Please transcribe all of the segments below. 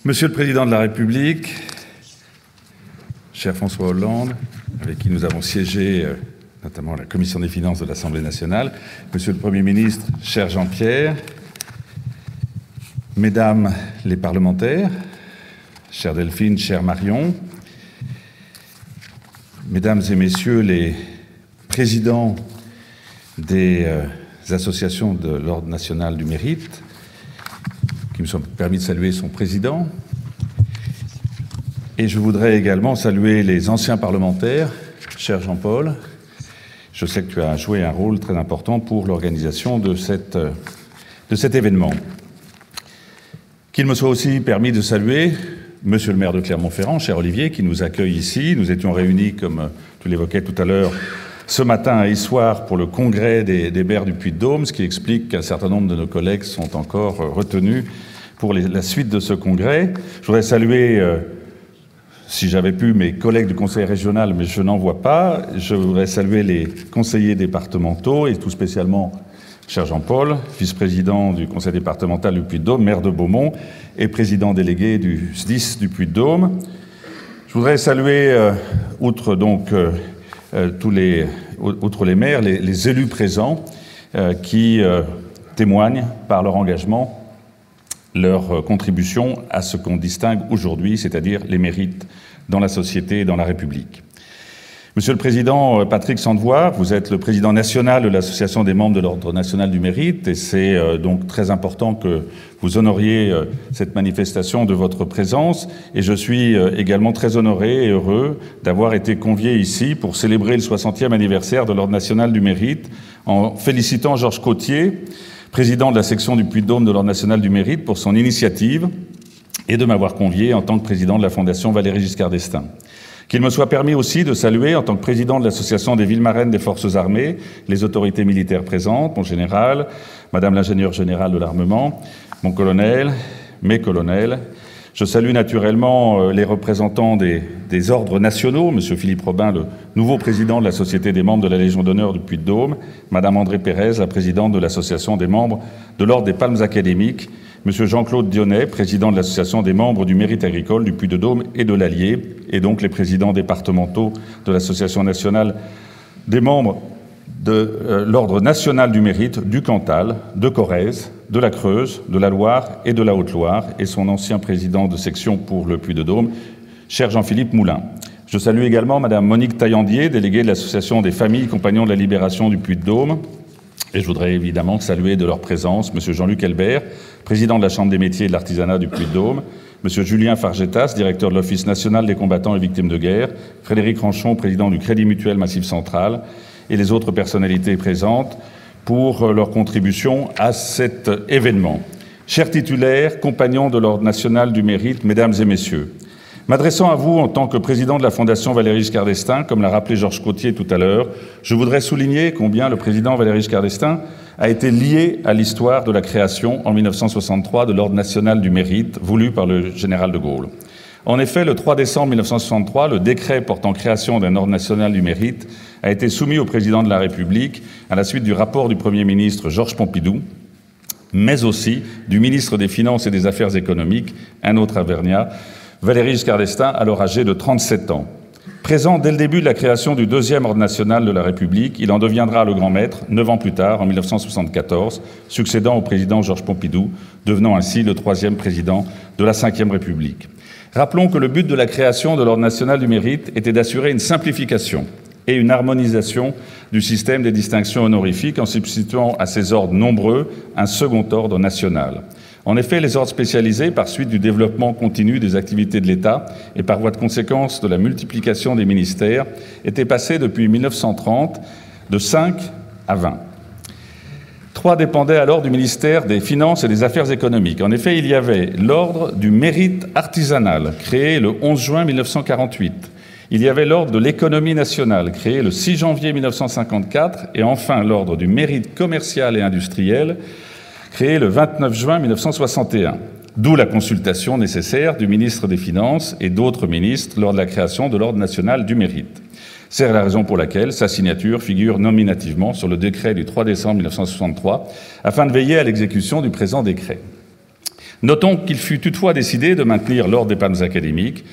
Monsieur le Président de la République, cher François Hollande, avec qui nous avons siégé notamment à la Commission des finances de l'Assemblée nationale, Monsieur le Premier ministre, cher Jean-Pierre, Mesdames les parlementaires, chère Delphine, chère Marion, Mesdames et Messieurs les présidents des associations de l'Ordre national du mérite, qui me sont permis de saluer son président. Et je voudrais également saluer les anciens parlementaires, cher Jean-Paul. Je sais que tu as joué un rôle très important pour l'organisation de cet événement. Qu'il me soit aussi permis de saluer Monsieur le maire de Clermont-Ferrand, cher Olivier, qui nous accueille ici. Nous étions réunis, comme tu l'évoquais tout à l'heure, ce matin et soir pour le congrès des maires du Puy-de-Dôme, ce qui explique qu'un certain nombre de nos collègues sont encore retenus pour la suite de ce congrès. Je voudrais saluer, si j'avais pu, mes collègues du conseil régional, mais je n'en vois pas. Je voudrais saluer les conseillers départementaux et tout spécialement cher Jean-Paul, vice-président du conseil départemental du Puy-de-Dôme, maire de Beaumont et président délégué du SDIS du Puy-de-Dôme. Je voudrais saluer, outre les maires, les élus présents qui témoignent par leur engagement, leur contribution à ce qu'on distingue aujourd'hui, c'est-à-dire les mérites dans la société et dans la République. Monsieur le Président Patrick Sandvoire, vous êtes le président national de l'Association des membres de l'Ordre national du mérite et c'est donc très important que vous honoriez cette manifestation de votre présence. Et je suis également très honoré et heureux d'avoir été convié ici pour célébrer le 60e anniversaire de l'Ordre national du mérite en félicitant Georges Cottier, président de la section du Puy-de-Dôme de l'Ordre national du mérite, pour son initiative et de m'avoir convié en tant que président de la Fondation Valéry Giscard d'Estaing. Qu'il me soit permis aussi de saluer, en tant que président de l'Association des villes marraines des forces armées, les autorités militaires présentes, mon général, Madame l'ingénieure générale de l'armement, mon colonel, mes colonels. Je salue naturellement les représentants des ordres nationaux, Monsieur Philippe Robin, le nouveau président de la Société des membres de la Légion d'honneur du Puy-de-Dôme, Madame André Pérez, la présidente de l'Association des membres de l'Ordre des Palmes académiques, Monsieur Jean-Claude Dionnet, président de l'Association des membres du mérite agricole du Puy-de-Dôme et de l'Allier, et donc les présidents départementaux de l'Association nationale des membres de l'Ordre national du mérite du Cantal, de Corrèze, de la Creuse, de la Loire et de la Haute-Loire, et son ancien président de section pour le Puy-de-Dôme, cher Jean-Philippe Moulin. Je salue également Madame Monique Taillandier, déléguée de l'Association des familles compagnons de la libération du Puy-de-Dôme, et je voudrais évidemment saluer de leur présence Monsieur Jean-Luc Helbert, président de la Chambre des métiers et de l'artisanat du Puy-de-Dôme, Monsieur Julien Fargetas, directeur de l'Office national des combattants et victimes de guerre, Frédéric Ranchon, président du Crédit Mutuel Massif Central, et les autres personnalités présentes pour leur contribution à cet événement. Chers titulaires, compagnons de l'Ordre national du mérite, Mesdames et Messieurs, m'adressant à vous en tant que président de la Fondation Valéry Giscard d'Estaing, comme l'a rappelé Georges Cottier tout à l'heure, je voudrais souligner combien le président Valéry Giscard d'Estaing a été lié à l'histoire de la création en 1963 de l'Ordre national du mérite, voulu par le général de Gaulle. En effet, le 3 décembre 1963, le décret portant création d'un Ordre national du mérite a été soumis au président de la République à la suite du rapport du Premier ministre Georges Pompidou, mais aussi du ministre des Finances et des Affaires économiques, un autre Auvergnat, Valéry Giscard d'Estaing, alors âgé de 37 ans. Présent dès le début de la création du deuxième Ordre national de la République, il en deviendra le grand maître 9 ans plus tard, en 1974, succédant au président Georges Pompidou, devenant ainsi le troisième président de la Ve République. Rappelons que le but de la création de l'Ordre national du mérite était d'assurer une simplification et une harmonisation du système des distinctions honorifiques en substituant à ces ordres nombreux un second ordre national. En effet, les ordres spécialisés, par suite du développement continu des activités de l'État et par voie de conséquence de la multiplication des ministères, étaient passés depuis 1930 de 5 à 20. 3 dépendaient alors du ministère des Finances et des Affaires économiques. En effet, il y avait l'Ordre du mérite artisanal, créé le 11 juin 1948. Il y avait l'Ordre de l'économie nationale, créé le 6 janvier 1954, et enfin l'Ordre du mérite commercial et industriel, créé le 29 juin 1961, d'où la consultation nécessaire du ministre des Finances et d'autres ministres lors de la création de l'Ordre national du mérite. C'est la raison pour laquelle sa signature figure nominativement sur le décret du 3 décembre 1963, afin de veiller à l'exécution du présent décret. Notons qu'il fut toutefois décidé de maintenir l'ordre des palmes académiques,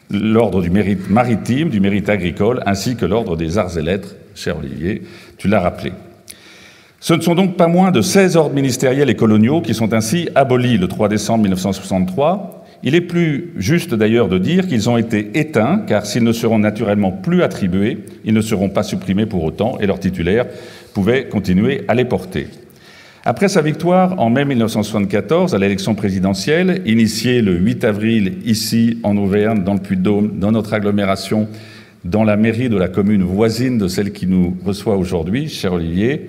l'ordre du mérite maritime, du mérite agricole, ainsi que l'ordre des arts et lettres. Cher Olivier, tu l'as rappelé. Ce ne sont donc pas moins de 16 ordres ministériels et coloniaux qui sont ainsi abolis le 3 décembre 1963. Il est plus juste d'ailleurs de dire qu'ils ont été éteints, car s'ils ne seront naturellement plus attribués, ils ne seront pas supprimés pour autant, et leurs titulaires pouvaient continuer à les porter. Après sa victoire en mai 1974 à l'élection présidentielle, initiée le 8 avril ici en Auvergne, dans le Puy-de-Dôme, dans notre agglomération, dans la mairie de la commune voisine de celle qui nous reçoit aujourd'hui, cher Olivier,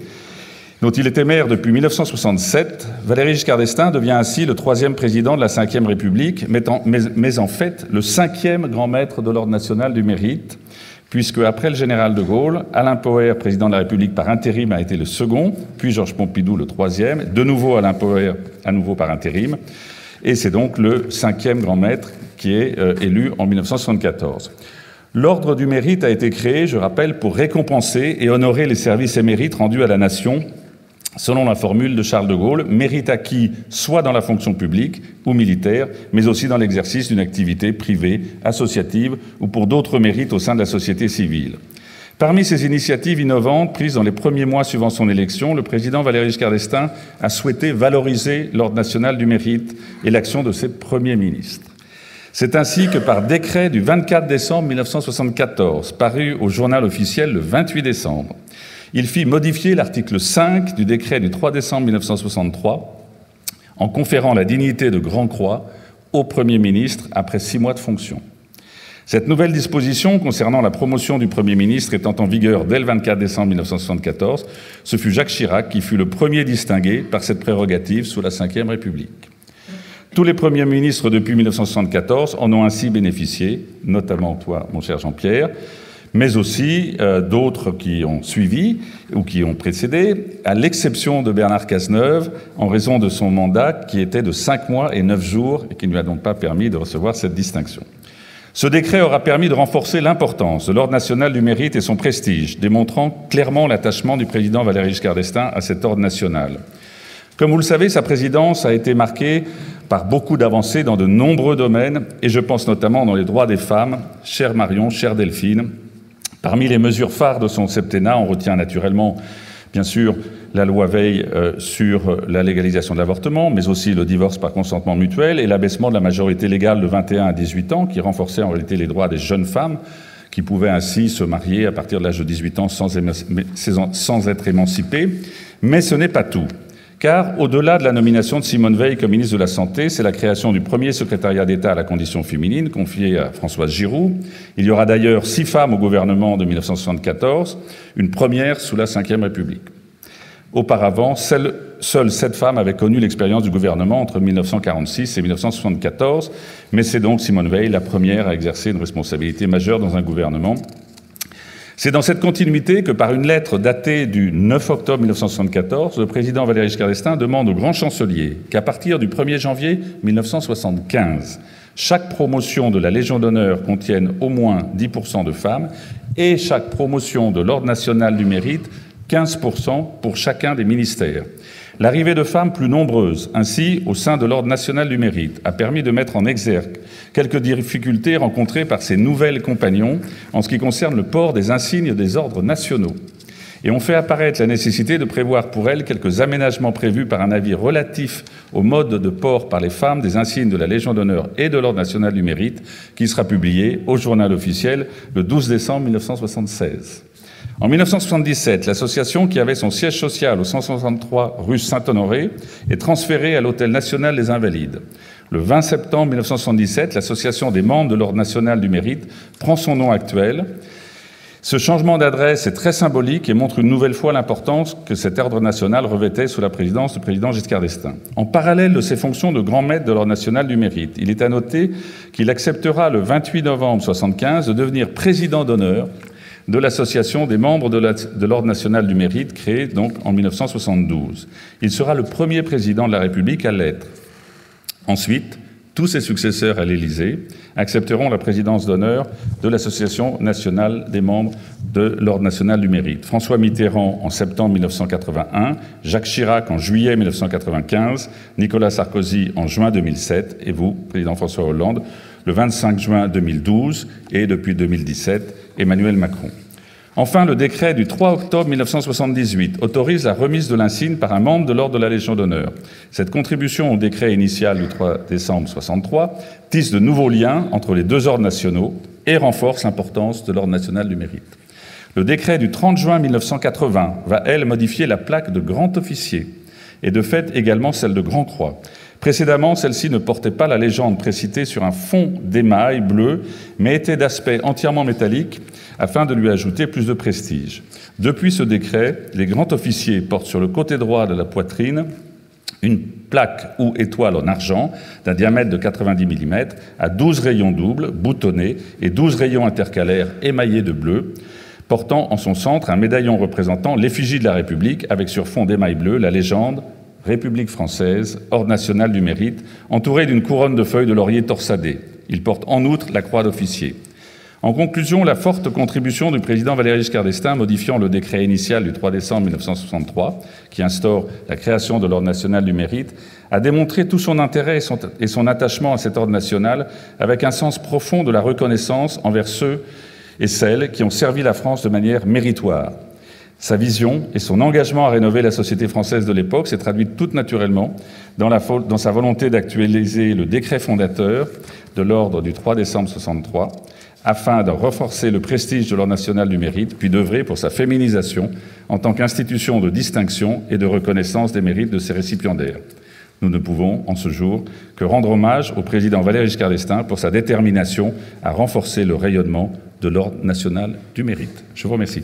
dont il était maire depuis 1967, Valéry Giscard d'Estaing devient ainsi le 3e président de la Ve République, mais en fait le 5e grand maître de l'Ordre national du mérite, puisque après le général de Gaulle, Alain Poher, président de la République par intérim, a été le second, puis Georges Pompidou le 3e, de nouveau Alain Poher, à nouveau par intérim, et c'est donc le 5e grand maître qui est élu en 1974. L'Ordre du mérite a été créé, je rappelle, pour récompenser et honorer les services et mérites rendus à la nation, selon la formule de Charles de Gaulle, mérite acquis soit dans la fonction publique ou militaire, mais aussi dans l'exercice d'une activité privée, associative ou pour d'autres mérites au sein de la société civile. Parmi ces initiatives innovantes prises dans les premiers mois suivant son élection, le président Valéry Giscard d'Estaing a souhaité valoriser l'Ordre national du mérite et l'action de ses premiers ministres. C'est ainsi que par décret du 24 décembre 1974, paru au journal officiel le 28 décembre, il fit modifier l'article 5 du décret du 3 décembre 1963 en conférant la dignité de Grand-Croix au Premier ministre après 6 mois de fonction. Cette nouvelle disposition concernant la promotion du Premier ministre étant en vigueur dès le 24 décembre 1974, ce fut Jacques Chirac qui fut le premier distingué par cette prérogative sous la Ve République. Tous les premiers ministres depuis 1974 en ont ainsi bénéficié, notamment toi, mon cher Jean-Pierre, mais aussi d'autres qui ont suivi ou qui ont précédé, à l'exception de Bernard Cazeneuve, en raison de son mandat qui était de 5 mois et 9 jours et qui ne lui a donc pas permis de recevoir cette distinction. Ce décret aura permis de renforcer l'importance de l'Ordre national du mérite et son prestige, démontrant clairement l'attachement du président Valéry Giscard d'Estaing à cet ordre national. Comme vous le savez, sa présidence a été marquée par beaucoup d'avancées dans de nombreux domaines, et je pense notamment dans les droits des femmes. Chère Marion, chère Delphine, parmi les mesures phares de son septennat, on retient naturellement, bien sûr, la loi Veil sur la légalisation de l'avortement, mais aussi le divorce par consentement mutuel et l'abaissement de la majorité légale de 21 à 18 ans, qui renforçait en réalité les droits des jeunes femmes, qui pouvaient ainsi se marier à partir de l'âge de 18 ans sans être émancipées. Mais ce n'est pas tout. Car, au-delà de la nomination de Simone Veil comme ministre de la Santé, c'est la création du premier secrétariat d'État à la condition féminine, confié à Françoise Giroud. Il y aura d'ailleurs 6 femmes au gouvernement de 1974, une première sous la Ve République. Auparavant, seules 7 femmes avaient connu l'expérience du gouvernement entre 1946 et 1974, mais c'est donc Simone Veil la première à exercer une responsabilité majeure dans un gouvernement. C'est dans cette continuité que, par une lettre datée du 9 octobre 1974, le président Valéry Giscard d'Estaing demande au grand chancelier qu'à partir du 1er janvier 1975, chaque promotion de la Légion d'honneur contienne au moins 10% de femmes et chaque promotion de l'Ordre national du mérite 15% pour chacun des ministères. L'arrivée de femmes plus nombreuses, ainsi, au sein de l'Ordre national du mérite, a permis de mettre en exergue quelques difficultés rencontrées par ces nouvelles compagnons en ce qui concerne le port des insignes des ordres nationaux. Et on fait apparaître la nécessité de prévoir pour elles quelques aménagements prévus par un avis relatif au mode de port par les femmes des insignes de la Légion d'honneur et de l'Ordre national du mérite, qui sera publié au journal officiel le 12 décembre 1976. En 1977, l'association, qui avait son siège social au 163 rue Saint-Honoré, est transférée à l'Hôtel national des Invalides. Le 20 septembre 1977, l'association des membres de l'Ordre national du mérite prend son nom actuel. Ce changement d'adresse est très symbolique et montre une nouvelle fois l'importance que cet ordre national revêtait sous la présidence du président Giscard d'Estaing. En parallèle de ses fonctions de grand maître de l'Ordre national du mérite, il est à noter qu'il acceptera le 28 novembre 1975 de devenir président d'honneur de l'association des membres de l'Ordre national du mérite, créée donc en 1972. Il sera le premier président de la République à l'être. Ensuite, tous ses successeurs à l'Élysée accepteront la présidence d'honneur de l'Association nationale des membres de l'Ordre national du mérite. François Mitterrand en septembre 1981, Jacques Chirac en juillet 1995, Nicolas Sarkozy en juin 2007 et vous, président François Hollande, le 25 juin 2012 et depuis 2017, Emmanuel Macron. Enfin, le décret du 3 octobre 1978 autorise la remise de l'insigne par un membre de l'Ordre de la Légion d'honneur. Cette contribution au décret initial du 3 décembre 1963 tisse de nouveaux liens entre les deux ordres nationaux et renforce l'importance de l'Ordre national du mérite. Le décret du 30 juin 1980 va, elle, modifier la plaque de grand officier et de fait également celle de grand croix. Précédemment, celle-ci ne portait pas la légende précitée sur un fond d'émail bleu, mais était d'aspect entièrement métallique afin de lui ajouter plus de prestige. Depuis ce décret, les grands officiers portent sur le côté droit de la poitrine une plaque ou étoile en argent d'un diamètre de 90 mm à 12 rayons doubles, boutonnés, et 12 rayons intercalaires émaillés de bleu, portant en son centre un médaillon représentant l'effigie de la République avec sur fond d'émail bleu la légende « République française, Ordre national du mérite », entouré d'une couronne de feuilles de laurier torsadées. Il porte en outre la croix d'officier. En conclusion, la forte contribution du président Valéry Giscard d'Estaing modifiant le décret initial du 3 décembre 1963, qui instaure la création de l'Ordre national du mérite, a démontré tout son intérêt et son attachement à cet ordre national avec un sens profond de la reconnaissance envers ceux et celles qui ont servi la France de manière méritoire. Sa vision et son engagement à rénover la société française de l'époque s'est traduit tout naturellement dans sa volonté d'actualiser le décret fondateur de l'Ordre du 3 décembre 1963 afin de renforcer le prestige de l'Ordre national du mérite, puis d'œuvrer pour sa féminisation en tant qu'institution de distinction et de reconnaissance des mérites de ses récipiendaires. Nous ne pouvons, en ce jour, que rendre hommage au président Valéry Giscard d'Estaing pour sa détermination à renforcer le rayonnement de l'Ordre national du mérite. Je vous remercie.